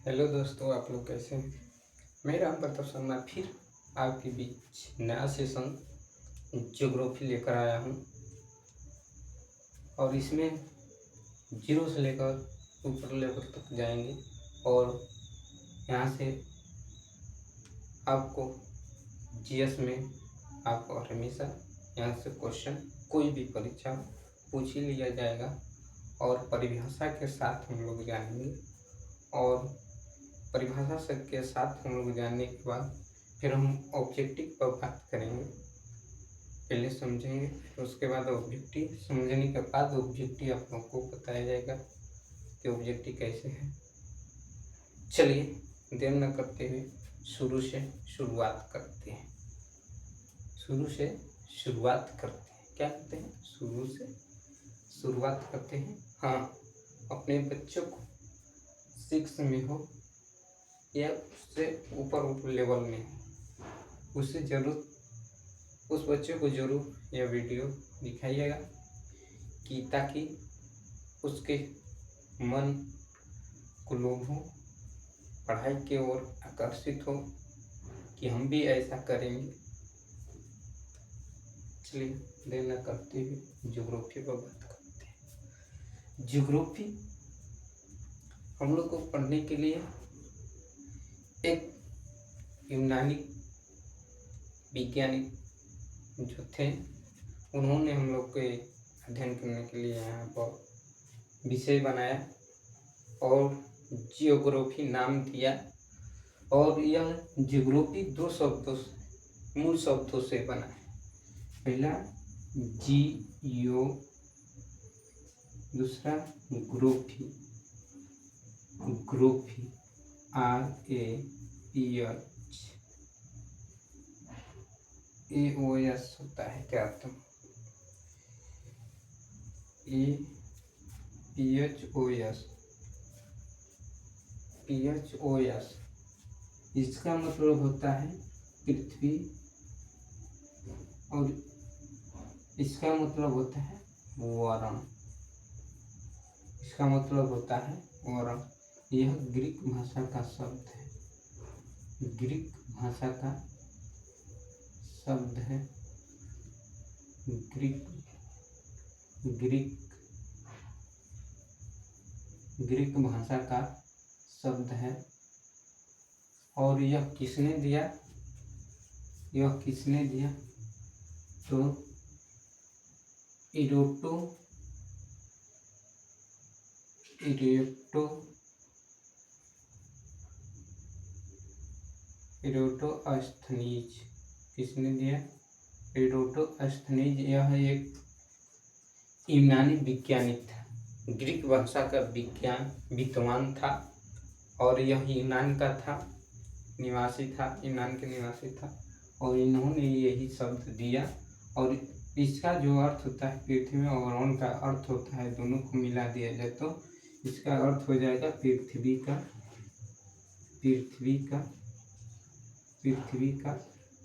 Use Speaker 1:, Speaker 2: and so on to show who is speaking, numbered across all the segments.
Speaker 1: Hello दोस्तों, आप लोग कैसे हैं। मैं राम प्रताप शर्मा फिर आपके बीच नया सेशन ज्योग्राफी लेकर आया हूँ और इसमें जीरो से लेकर ऊपर लेवल तक जाएंगे और यहाँ से आपको जीएस में आपको हमेशा यहाँ से क्वेश्चन कोई भी परीक्षा पूछ ही लिया जाएगा और परिभाषा के साथ हम लोग जानेंगे और परिभाषा से के साथ हम लोग जानने के बाद फिर हम ऑब्जेक्टिव पर बात करेंगे। पहले समझेंगे, उसके बाद ऑब्जेक्टिव समझने के बाद ऑब्जेक्टिव आप लोगों को बताया जाएगा कि ऑब्जेक्टिव कैसे है। चलिए देर न करते हुए शुरू से शुरुआत करते हैं। क्या करते हैं? शुरू से शुरुआत करते हैं। हाँ, अपने बच्चों को 6 में हो या उससे ऊपर लेवल में उससे जरूर उस बच्चे को जरूर यह वीडियो दिखाइएगा कि ताकि उसके मन को लोभ हो, पढ़ाई की ओर आकर्षित हो कि हम भी ऐसा करेंगे। चलिए देर न करते हुए ज्योग्राफी पर बात करते हैं। ज्योग्राफी हम लोग को पढ़ने के लिए एक यूनानी वैज्ञानिक जो थे उन्होंने हम लोग के अध्ययन करने के लिए यहाँ पर विषय बनाया और जियोग्राफी नाम दिया। और यह जियोग्राफी 2 शब्दों से मूल शब्दों से बना है। पहला जियो, दूसरा ग्रोफी RAPHAOS होता है क्या अर्थ? PHOS इसका मतलब होता है पृथ्वी और इसका मतलब होता है वरण। यह ग्रीक भाषा का शब्द है। ग्रीक भाषा का शब्द है। और यह किसने दिया? तो इरोटोस्थनीज। किसने दिया? इरोटोस्थनीज। यह एक यूनानी वैज्ञानिक था, ग्रीक भाषा का विद्वान था और यह यूनान के निवासी था और इन्होंने यही शब्द दिया। और इसका जो अर्थ होता है पृथ्वी में और वरण का अर्थ होता है, दोनों को मिला दिया जाए तो इसका अर्थ हो जाएगा पृथ्वी का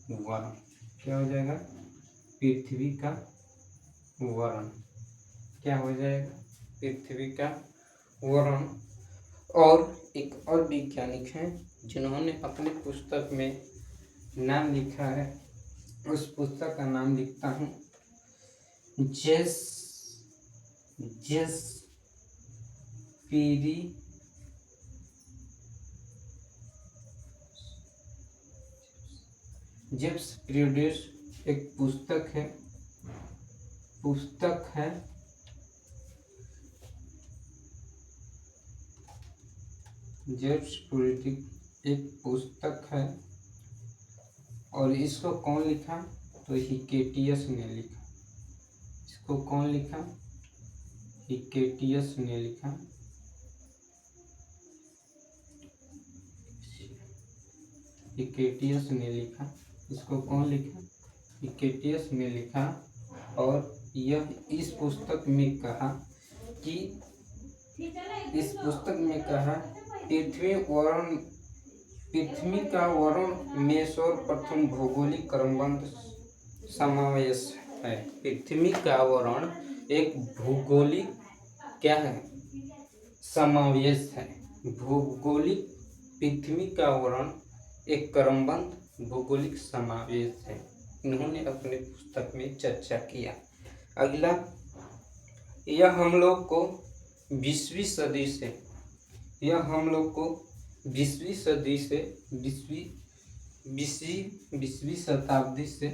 Speaker 1: वरण। क्या हो जाएगा? पृथ्वी का वरण। क्या हो जाएगा? पृथ्वी का वरण। और एक और वैज्ञानिक हैं जिन्होंने अपनी पुस्तक में नाम लिखा है, उस पुस्तक का नाम लिखता हूँ, जेम्स प्रीडिस एक पुस्तक है जेम्स प्रीडिस एक पुस्तक है और इसको कौन लिखा? तो हिकेटियस ने लिखा। इसको कौन लिखा? हिकेटियस ने लिखा। इसको कौन लिखा? हिकेटियस ने लिखा। और यह इस पुस्तक में कहा पृथ्वी का वरण में सर्वप्रथम भौगोलिक क्रमबद्ध समावेश है। पृथ्वी का वरण एक भौगोलिक क्या है? समावेश है। भौगोलिक पृथ्वी का वर्ण एक क्रमबद्ध भौगोलिक समावेश है। इन्होंने अपनी पुस्तक में चर्चा किया। अगला, यह हम लोग को 20वीं सदी से 20वीं शताब्दी से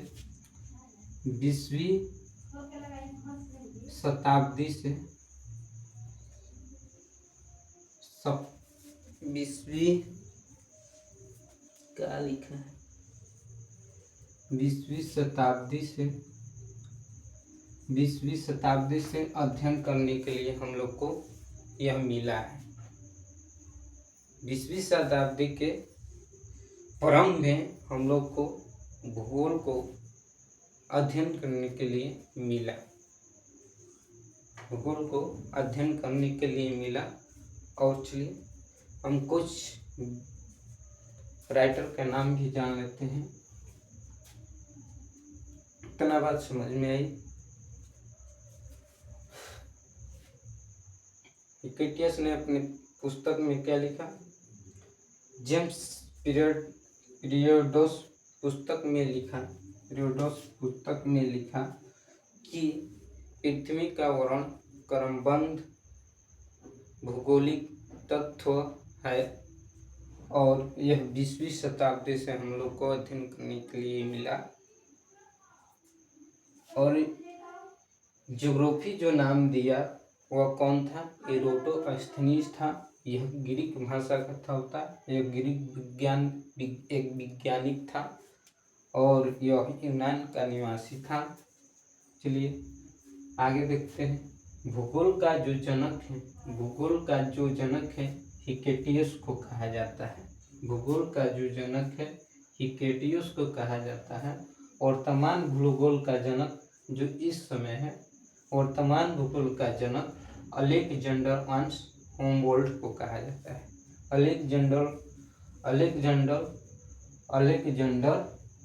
Speaker 1: 20वीं शताब्दी से 20वीं क्या लिखा है 20वीं शताब्दी से अध्ययन करने के लिए हम लोग को यह मिला है। 20वीं शताब्दी के प्रारंभ में हम लोग को भूगोल को अध्ययन करने के लिए मिला। भूगोल को अध्ययन करने के लिए मिला। और चलिए हम कुछ राइटर का नाम भी जान लेते हैं। इतना बात समझ में आई। हिकेटियस ने अपनी पुस्तक में क्या लिखा? जेम्स पीरियडोस पुस्तक में लिखा कि पृथ्वी का वर्ण क्रमबद्ध भौगोलिक तत्व है और यह 20वीं शताब्दी से हम लोग को अध्ययन करने के लिए मिला। और ज्योग्राफी जो नाम दिया वह कौन था? एरोटोस्थनीज था। यह ग्रीक भाषा का था। यह ग्रीक एक वैज्ञानिक था और यह यूनान का निवासी था। चलिए आगे देखते हैं। भूगोल का जो जनक है हिकेटियस को कहा जाता है। भूगोल का जो जनक है हिकेटियस को कहा जाता है। वर्तमान भूगोल का जनक जो इस समय है, वर्तमान भूगोल का जनक अलेक्जेंडर वंश होमवोल्ट को कहा जाता है। अलेक्जेंडर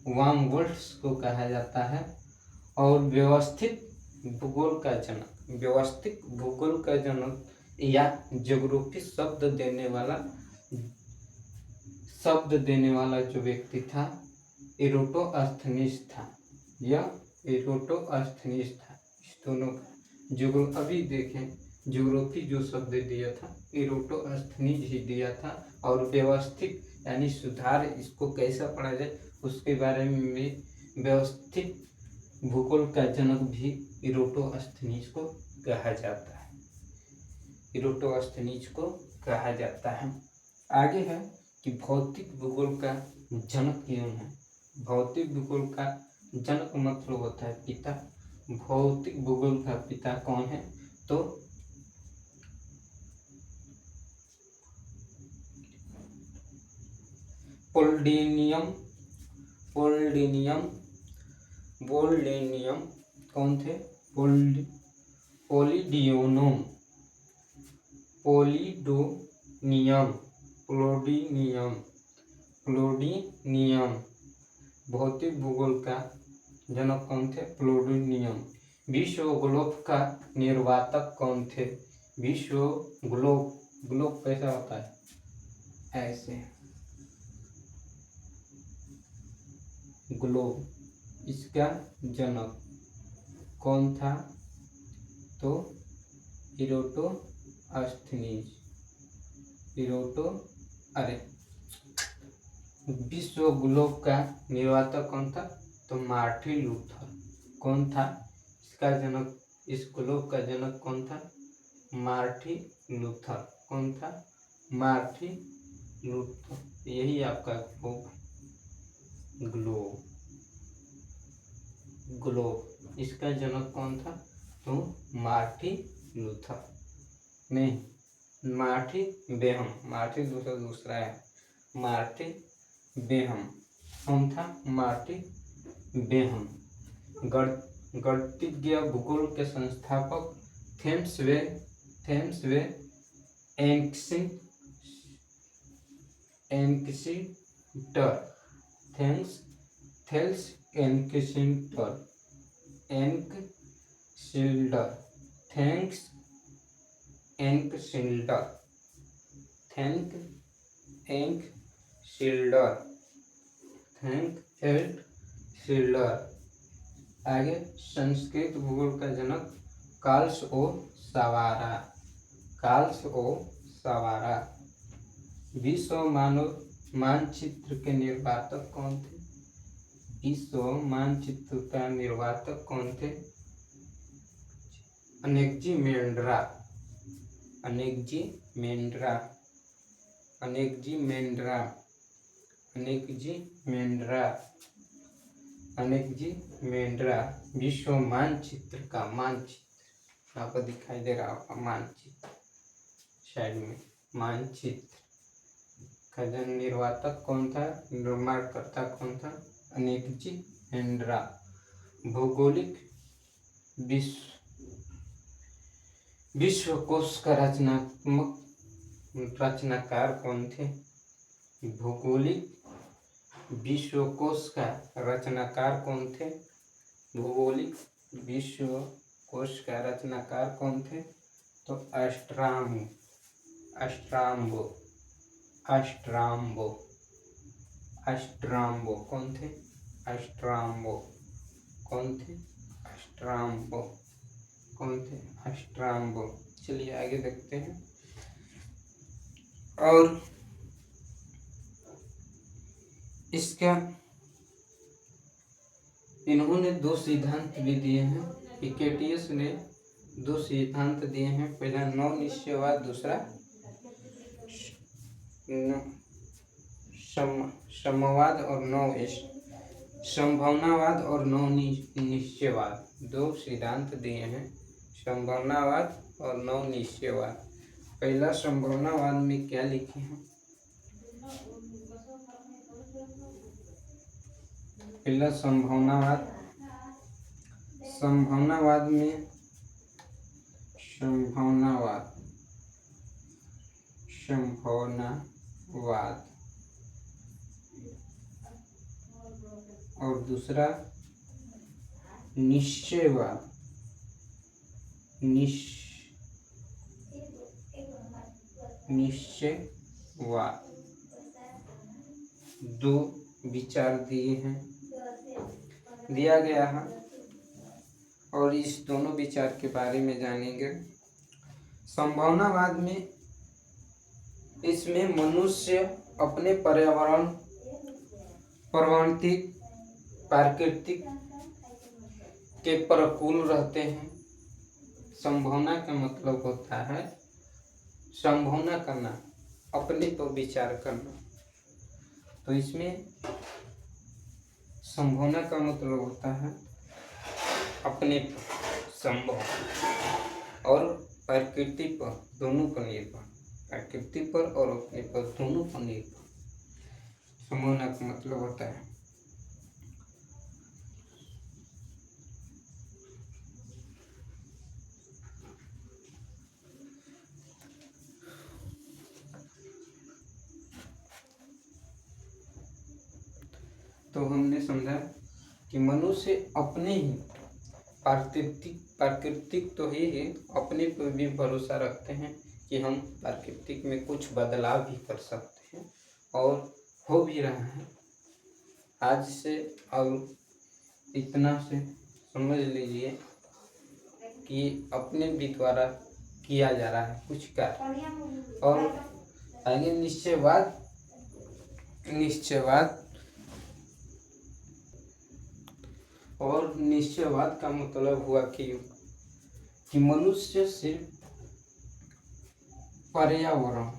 Speaker 1: वामवोल्ट को कहा जाता है। और व्यवस्थित भूगोल का जनक या ज्योग्राफी शब्द देने वाला जो व्यक्ति था एरोटोस्थनीज था। यह एरोटोस्थनीज था। इस दोनों का अभी देखें, ज्योग्राफी जो शब्द दिया था एरोटोस्थनीज ही दिया था। और व्यवस्थित यानी सुधार, इसको कैसा पढ़ा जाए उसके बारे में व्यवस्थित भूगोल का जनक भी एरोटोस्थनीज को कहा जाता है। आगे है कि भौतिक भूगोल का जनक कौन है? भौतिक भूगोल का जनक मतलब होता है पिता। भौतिक भूगोल का पिता कौन है? तो पोलिडोनियम कौन थे? पोलिडोनियम भौतिक भूगोल का जनक कौन थे? पोलिडोनियम। विश्व ग्लोब का निर्वातक कौन थे? विश्व ग्लोब कैसा होता है? ऐसे ग्लोब, इसका जनक कौन था? तो एरोटोस्थनीज। विश्व ग्लोब का निर्वातक कौन था? तो मार्टिन लूथर। कौन था इसका जनक? इस ग्लोब का जनक कौन था? Martin Luther. कौन था? Martin Luther. यही आपका ग्लोब इसका जनक कौन था? तो मार्टिन लूथर। नहीं, मार्टिन बेहम। मार्टिन लूथर दूसरा है। मार्टिन बेहम कौन था? Martin Behaim. गणितज्ञ भूगोल के संस्थापक थेम्स वे एंक्सिटर। थैंक शिल्डर, थैंक हेल्ड शिल्डर। आगे संस्कृत भूगोल का जनक कार्ल्स ओ सवारा, कार्ल्स ओ सवारा। विश्व मानव मानचित्र के निर्माता कौन थे? विश्व मानचित्र का निर्माता कौन थे? अनेक्जिमेंड्रा, अनेक्जिमेंड्रा, अनेक्जिमेंड्रा, अनेक्जिमेंड्रा, अनेक्जिमेंड्रा। विश्व मानचित्र का मानचित्र यहाँ पर दिखाई दे रहा होगा, मानचित्र साइड में, मानचित्र का जन निर्माता कौन था, निर्माणकर्ता कौन था? अनेक्जिमेंड्रा। भौगोलिक विश्वकोश का रचनाकार कौन थे? भौगोलिक विश्वकोश का रचनाकार कौन थे? भौगोलिक विश्वकोश का रचनाकार कौन थे? तो अस्ट्राम्बो, अस्ट्राम्बो, अस्ट्राम्बो, अस्ट्राम्बो कौन थे? अस्ट्राम्बो कौन थे? अस्ट्राम्बो कौन थे? अस्ट्राम्बो। चलिए आगे देखते हैं। और इसका इन्होंने 2 सिद्धांत भी दिए हैं, पिकेटियस ने 2 सिद्धांत दिए हैं। पहला नव निश्चयवाद, दूसरा समवाद और नव संभावनावाद और नव निश्चयवाद। 2 सिद्धांत दिए हैं, संभावनावाद और नव निश्चयवाद। पहला संभावनावाद में क्या लिखे हैं? पहला संभावनावाद, संभावनावाद में संभावनावाद, संभावनावाद और दूसरा निश्चयवाद, निश्चयवाद। 2 विचार दिए हैं, दिया गया है और इस दोनों विचार के बारे में जानेंगे। संभावनावाद में इसमें मनुष्य अपने पर्यावरण, प्राकृतिक के प्रतिकूल रहते हैं। संभावना का मतलब होता है संभावना करना, अपने पर विचार करना। तो इसमें संभावना का मतलब होता है अपने संभव और प्रकृति पर, दोनों पर निर्भर, प्रकृति पर और अपने पर दोनों पर निर्भर संभावना का मतलब होता है। तो हमने समझा कि मनुष्य अपने ही प्राकृतिक तो ही है, अपने पर भी भरोसा रखते हैं कि हम प्राकृतिक में कुछ बदलाव भी कर सकते हैं और हो भी रहा है। आज से और इतना से समझ लीजिए कि अपने भी द्वारा किया जा रहा है कुछ कार्य। और आगे निश्चयवाद, निश्चयवाद और निश्चयवाद का मतलब हुआ कि मनुष्य सिर्फ पर्यावरण,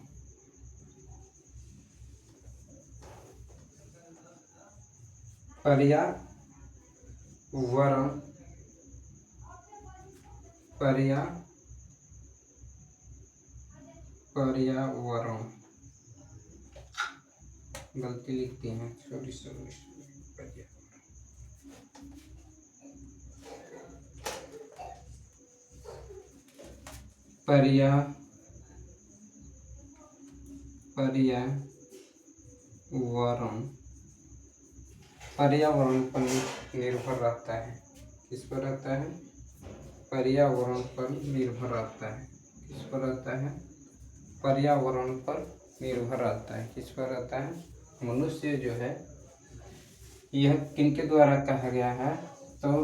Speaker 1: पर्यावरण गलती लिखते हैं, सॉरी पर्यावरण पर निर्भर रहता है। किस पर रहता है? पर्यावरण पर निर्भर रहता है। किस पर रहता है? पर्यावरण पर निर्भर रहता है। किस पर रहता है? मनुष्य जो है, यह किनके द्वारा कहा गया है? तो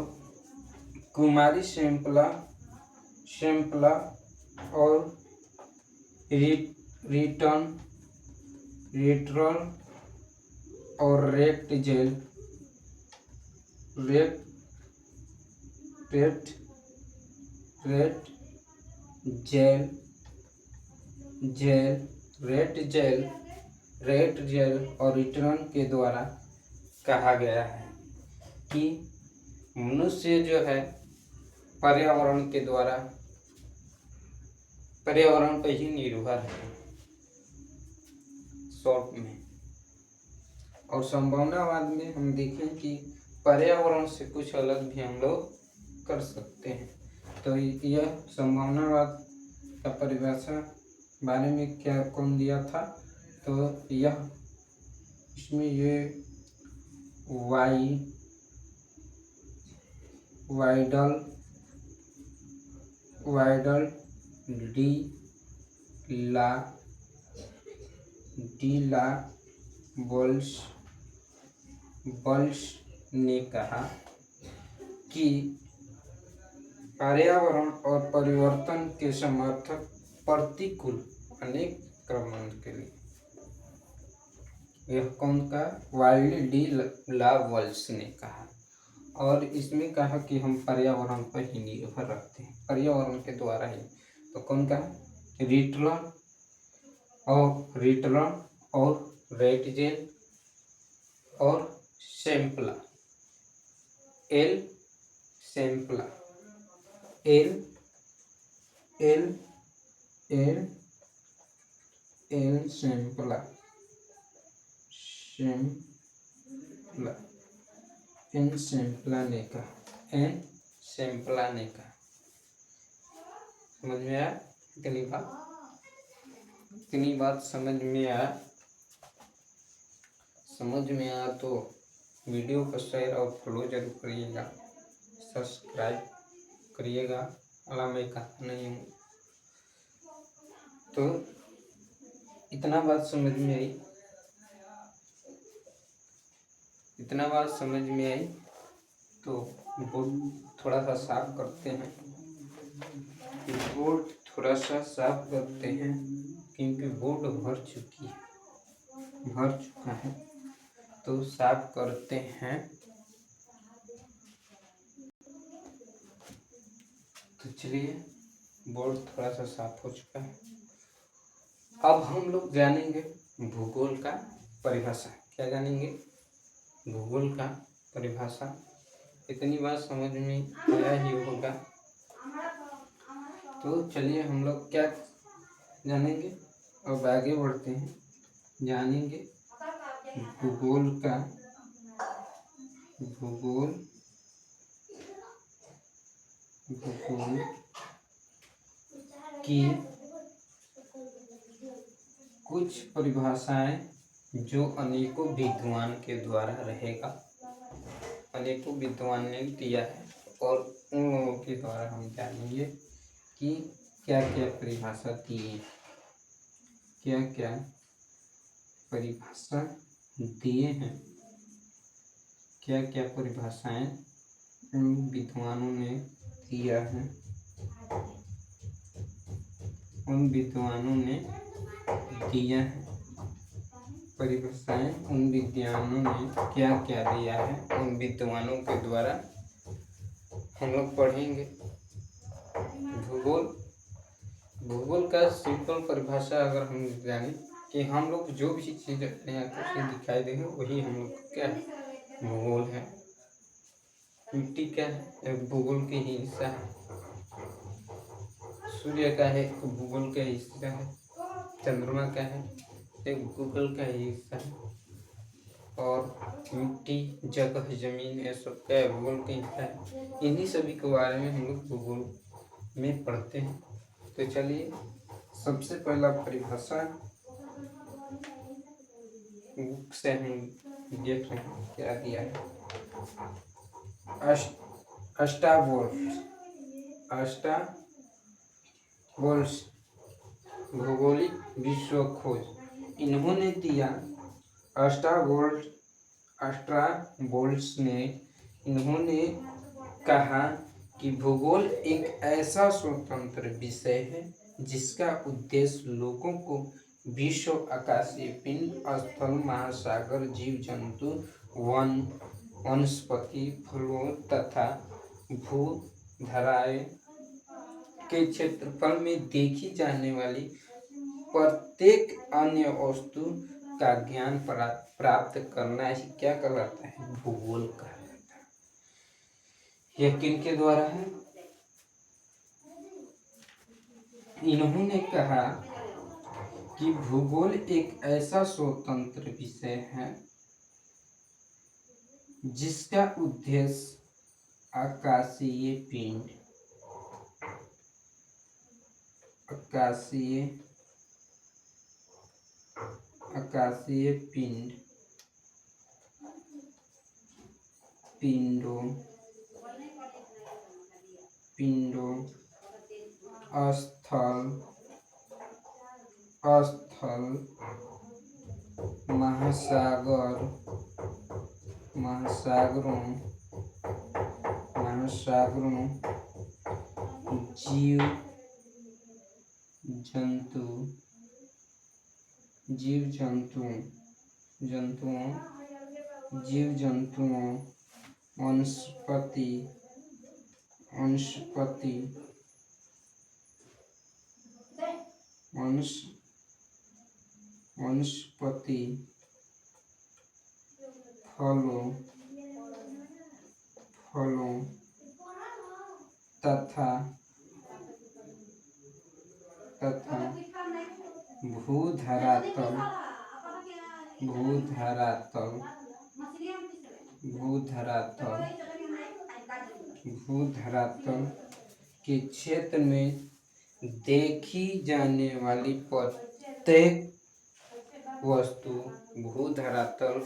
Speaker 1: कुमारी शैंपला और रिटरल और रेट जेल और रिटर्न के द्वारा कहा गया है कि मनुष्य जो है पर्यावरण पर ही निर्भर है शॉर्ट में। और संभावनावाद में हम देखें कि पर्यावरण से कुछ अलग भी हम लोग कर सकते हैं। तो यह संभावनावाद का परिभाषा बारे में क्या कौन दिया था? तो यह इसमें ये वाइडल डी ला बल्स ने कहा कि पर्यावरण और परिवर्तन के समर्थक प्रतिकूल अनेक क्रमण के लिए। यह कौन का? वाइल्ड डी ला वल्स ने कहा। और इसमें कहा कि हम पर्यावरण पर ही निर्भर रखते हैं, पर्यावरण के द्वारा ही। तो कौन कहा? रिटरल और रेटजेल और सैंपला एल सैंपला एन सैंपला ने कहा। समझ में आया? इतनी बात समझ में आया तो वीडियो को शेयर और फॉलो जरूर करिएगा, सब्सक्राइब करिएगा। अला मैं कहता नहीं हूँ। तो इतना बात समझ में आई तो बोर्ड थोड़ा सा साफ करते हैं। क्योंकि बोर्ड भर चुका है तो साफ करते हैं। तो चलिए, बोर्ड थोड़ा सा साफ हो चुका है। अब हम लोग जानेंगे भूगोल का परिभाषा। क्या जानेंगे? भूगोल का परिभाषा। इतनी बात समझ में आया ही होगा। तो चलिए हम लोग क्या जानेंगे? अब आगे बढ़ते हैं, जानेंगे भूगोल की कुछ परिभाषाएं जो अनेकों विद्वान के द्वारा रहेगा। अनेकों विद्वान ने दिया है और उन लोगों के द्वारा हम जानेंगे कि क्या क्या परिभाषा दिए, क्या क्या परिभाषा दिए हैं, क्या क्या परिभाषाएं उन विद्वानों ने दिया है, उन विद्वानों ने दिया है परिभाषाएं, उन विद्वानों ने क्या क्या दिया है, उन विद्वानों के द्वारा हम लोग पढ़ेंगे। भूगोल का सिंपल परिभाषा अगर हम जाने कि हम लोग जो भी चीज़ अपने आंखों से दिखाई देंगे वही हम लोग क्या है? भूगोल है। मिट्टी क्या है? एक भूगोल के ही हिस्सा है। सूर्य का है, एक भूगोल का हिस्सा है। चंद्रमा का है, एक भूगोल का ही हिस्सा है। और मिट्टी, जगह, जमीन, ये सब क्या है? भूगोल का हिस्सा है। इन्हीं सभी के बारे में हम लोग भूगोल में पढ़ते हैं। तो चलिए, सबसे पहला परिभाषा बुक से हम देख रहे हैं क्या दिया है। अष्टावोल्ट्स भौगोलिक विश्व खोज। इन्होंने दिया। अस्ट्राबोल्ट्स ने इन्होंने कहा कि भूगोल एक ऐसा स्वतंत्र विषय है जिसका उद्देश्य लोगों को विश्व, आकाशीय पिंड, स्थल, महासागर, जीव जंतु, वनस्पति, फलों तथा भूधाराएं के क्षेत्रफल में देखी जाने वाली प्रत्येक अन्य वस्तु का ज्ञान प्राप्त करना ही क्या कहलाता है? भूगोल कहलाता है। यह किनके द्वारा है? इन्होंने कहा कि भूगोल एक ऐसा स्वतंत्र विषय है जिसका उद्देश्य आकाशीय पिंड, आकाशीय पिंड, पिंडों, स्थल, महासागरों, जीव जंतुओं, वनस्पति, फलों तथा भूधरातल के क्षेत्र में देखी जाने वाली प्रत्येक वस्तु, भूधरातल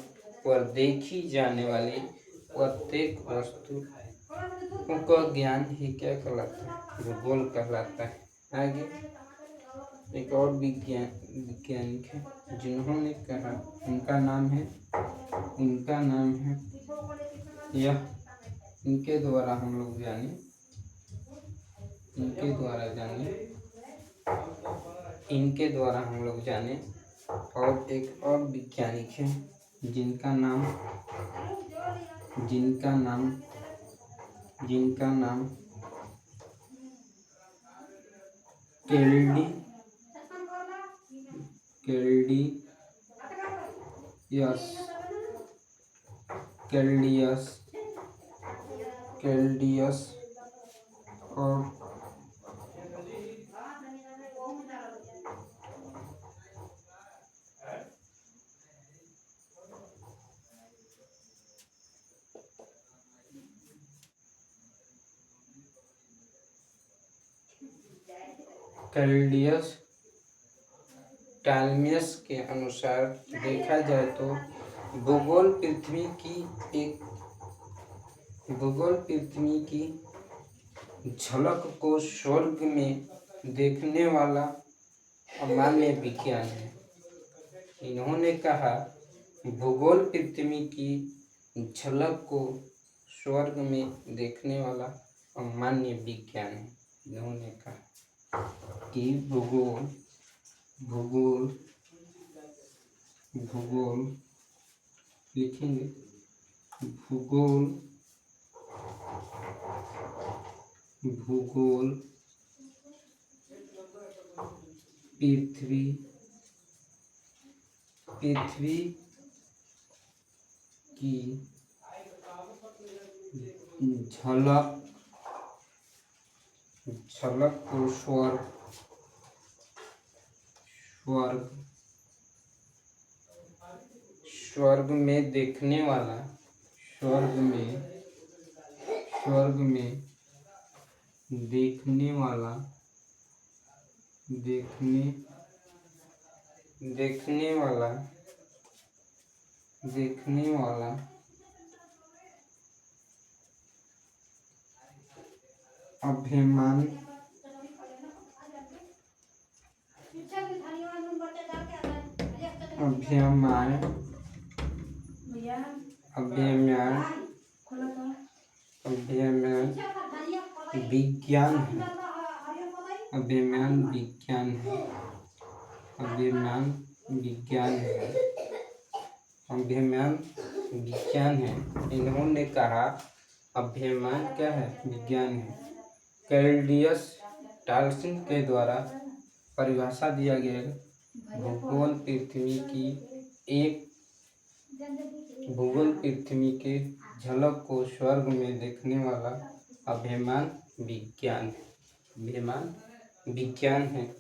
Speaker 1: पर देखी जाने वाली प्रत्येक वस्तु का ज्ञान ही क्या कहलाता है? भूगोल कहलाता है। आगे एक और वैज्ञानिक है जिन्होंने कहा, उनका नाम है यह इनके द्वारा हम लोग जाने और एक और वैज्ञानिक है जिनका नाम कैल्डियस और टालमियस के अनुसार देखा जाए तो भूगोल पृथ्वी की झलक को स्वर्ग में देखने वाला अमान्य विज्ञान है। इन्होंने कहा भूगोल पृथ्वी की झलक को स्वर्ग में देखने वाला अमान्य विज्ञान है। इन्होंने कहा कि भूगोल लिखेंगे, भूगोल पृथ्वी की झलक को स्वर्ग में देखने वाला अभिमान अभ्यमान अभ्यमान अभ्यमान विज्ञान है। अभ्यमान विज्ञान है। अभ्यमान विज्ञान है। अभ्यमान विज्ञान है। इन्होंने कहा अभ्यमान क्या है? विज्ञान है। कैल्डियस टाल्सन के द्वारा परिभाषा दिया गया भूगोल पृथ्वी के झलक को स्वर्ग में देखने वाला अभ्यमान विज्ञान है। अभ्यमान विज्ञान है।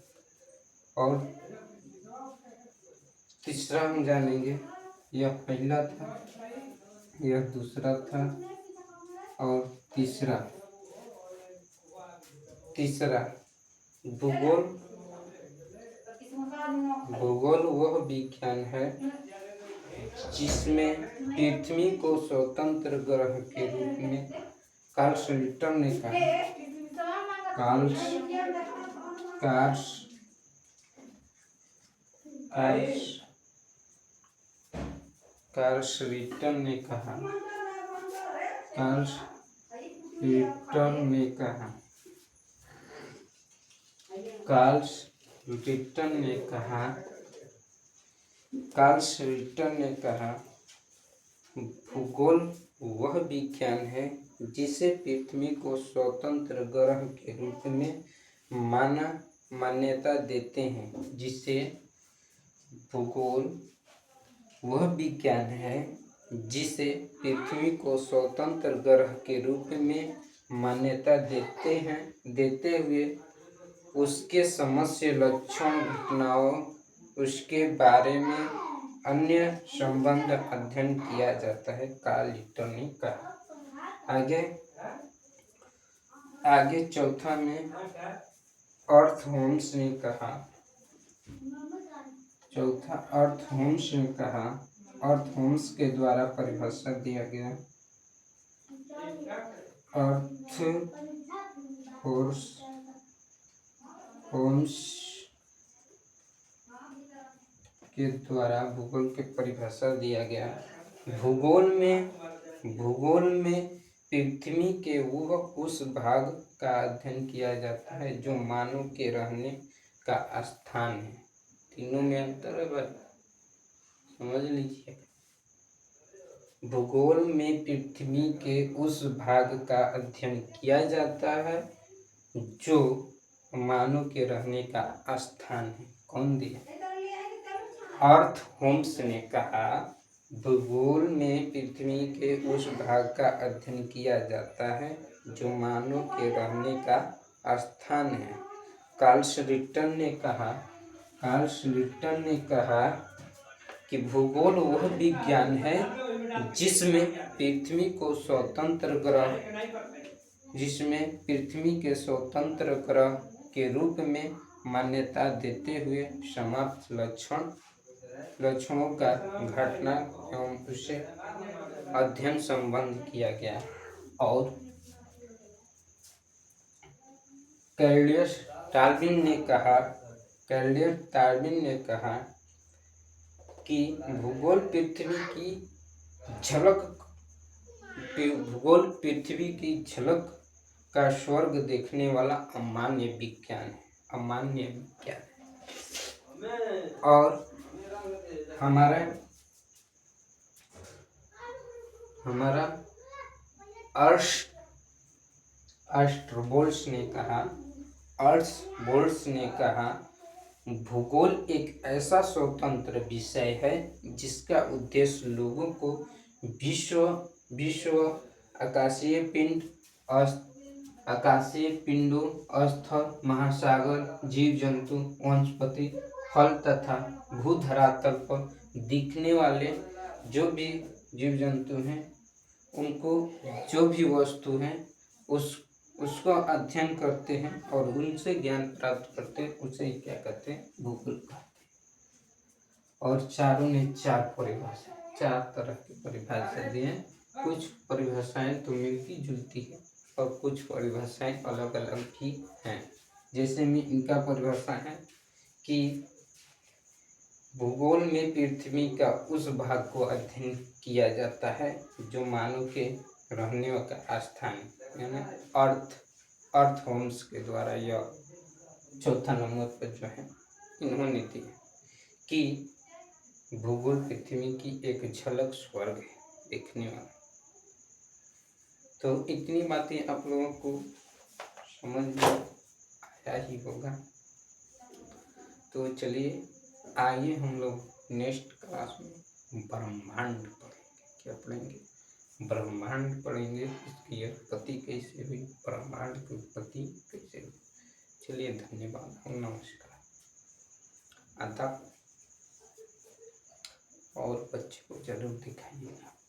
Speaker 1: और तीसरा हम जानेंगे, यह पहला था, यह दूसरा था, और तीसरा भूगोल वह विज्ञान है जिसमें पृथ्वी को स्वतंत्र ग्रह के रूप में कार्ल श्लिटर ने कहा। कार्ल श्लिटर ने कहा। कार्ल श्लिटर ने कहा भूगोल वह विज्ञान है जिसे पृथ्वी को स्वतंत्र ग्रह के रूप में मान्यता देते हैं। भूगोल वह विज्ञान है जिसे पृथ्वी को स्वतंत्र ग्रह के रूप में मान्यता देते हुए उसके समस्त लक्षण, घटनाओं, उसके बारे में अन्य संबंध अध्ययन किया जाता है। कार्ल श्लिटर ने कहा। आगे चौथा में अर्थहोम्स ने कहा। अर्थहोम्स के द्वारा परिभाषा दिया गया। अर्थहोम्स के द्वारा भूगोल की परिभाषा दिया गया। भूगोल में पृथ्वी के वह उस भाग का अध्ययन किया जाता है जो मानव के रहने का स्थान है। तीनों में अंतर है भाई, समझ लीजिए। भूगोल में पृथ्वी के उस भाग का अध्ययन किया जाता है जो मानव के रहने का स्थान है। कौन दिया? अर्थहोम्स ने कहा भूगोल में पृथ्वी के उस भाग का अध्ययन किया जाता है जो मानव के रहने का स्थान है। कार्ल श्लिटर ने कहा कि भूगोल वह विज्ञान है जिसमें पृथ्वी के स्वतंत्र ग्रह के रूप में मान्यता देते हुए समस्त लक्षणों का घटना एवं उसे अध्ययन संबंध किया गया। और कैल्डियस टाल्विन ने कहा कि भूगोल पृथ्वी की झलक का स्वर्ग देखने वाला अमान्य विज्ञान है। और हमारा अर्स्टबोल्स ने कहा भूगोल एक ऐसा स्वतंत्र विषय है जिसका उद्देश्य लोगों को विश्व आकाशीय पिंडों, स्थल, महासागर, जीव जंतु, वनस्पति, फल तथा भूधरातल पर दिखने वाले जो भी जीव जंतु हैं, उनको जो भी वस्तु हैं उसको अध्ययन करते हैं और उनसे ज्ञान प्राप्त करते हैं। उसे क्या कहते हैं? भूगोल कहते हैं। और चारों ने चार तरह की परिभाषा दी हैं। कुछ परिभाषाएं तो मिलती जुलती है और कुछ परिभाषाएं अलग अलग भी हैं। जैसे में इनका परिभाषा है कि भूगोल में पृथ्वी का उस भाग को अध्ययन किया जाता है जो मानव के रहने का स्थान यानी अर्थ होम्स के द्वारा यह चौथा नंबर पर जो है इन्होंने दिया कि भूगोल पृथ्वी की एक झलक स्वर्ग है देखने वाला। तो इतनी बातें आप लोगों को समझ में आया ही होगा। तो चलिए आइए हम लोग नेक्स्ट क्लास में ब्रह्मांड पढ़ेंगे। क्या पढ़ेंगे? ब्रह्मांड पढ़ेंगे। इसकी उत्पत्ति कैसे हुई, ब्रह्मांड की उत्पत्ति कैसे हुई। चलिए धन्यवाद, नमस्कार, आदाब। और बच्चे को जरूर दिखाइएगा।